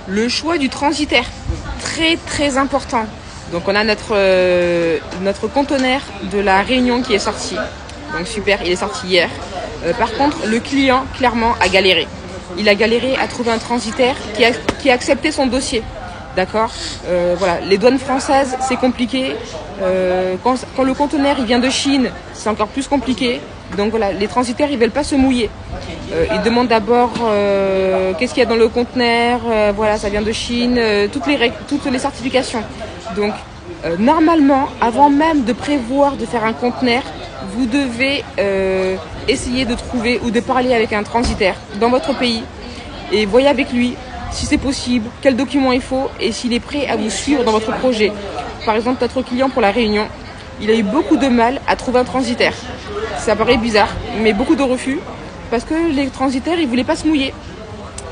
Le choix du transitaire, très très important. Donc on a notre conteneur de la Réunion qui est sorti. Donc super, il est sorti hier. Par contre, le client, clairement, a galéré. Il a galéré à trouver un transitaire qui a accepté son dossier. D'accord. Voilà, les douanes françaises, c'est compliqué. Quand le conteneur il vient de Chine, c'est encore plus compliqué. Donc voilà, les transitaires, ils veulent pas se mouiller. Ils demandent d'abord qu'est-ce qu'il y a dans le conteneur. Voilà, ça vient de Chine. Toutes les certifications. Donc normalement, avant même de prévoir de faire un conteneur, vous devez essayer de trouver ou de parler avec un transitaire dans votre pays et voyez avec lui si c'est possible, quels documents il faut et s'il est prêt à vous suivre dans votre projet. Par exemple, notre client pour la Réunion, il a eu beaucoup de mal à trouver un transitaire. Ça paraît bizarre, mais beaucoup de refus parce que les transitaires, ils voulaient pas se mouiller.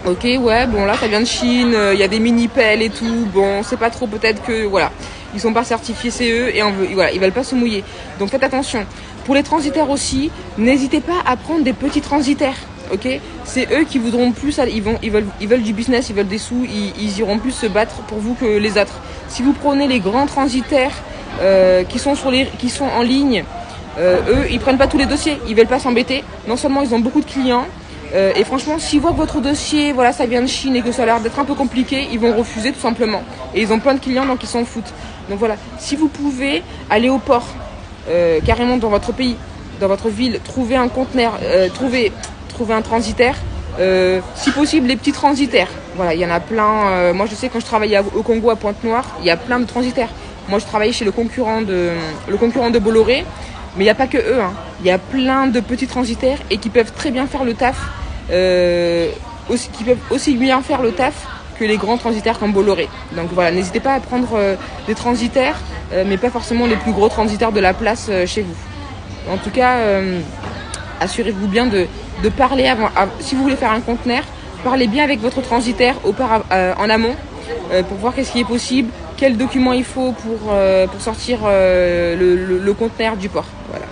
Ok, ouais, bon là, ça vient de Chine, il y a des mini-pelles et tout, bon, c'est pas trop, peut-être que, voilà, ils sont pas certifiés CE et voilà, ils veulent pas se mouiller. Donc faites attention. Pour les transitaires aussi, n'hésitez pas à prendre des petits transitaires, ok. C'est eux qui voudront plus, ils veulent du business, ils veulent des sous, ils iront plus se battre pour vous que les autres. Si vous prenez les grands transitaires qui sont en ligne, eux, ils prennent pas tous les dossiers, ils veulent pas s'embêter. Non seulement ils ont beaucoup de clients, et franchement, s'ils voient que votre dossier, voilà, ça vient de Chine et que ça a l'air d'être un peu compliqué, ils vont refuser tout simplement. Et ils ont plein de clients, donc ils s'en foutent. Donc voilà, si vous pouvez aller au port, carrément dans votre pays, dans votre ville, trouver un conteneur, trouver un transitaire, si possible les petits transitaires. Voilà, il y en a plein. Moi, je sais quand je travaillais au Congo à Pointe-Noire, il y a plein de transitaires. Moi, je travaillais chez le concurrent de Bolloré. Mais il n'y a pas que eux, hein. Il y a plein de petits transitaires et qui peuvent très bien faire le taf, qui peuvent aussi bien faire le taf que les grands transitaires comme Bolloré. Donc voilà, n'hésitez pas à prendre des transitaires, mais pas forcément les plus gros transitaires de la place chez vous. En tout cas, assurez-vous bien de parler avant. Si vous voulez faire un conteneur, parlez bien avec votre transitaire en amont pour voir qu'est-ce qui est possible, quels documents il faut pour sortir le conteneur du port. Voilà.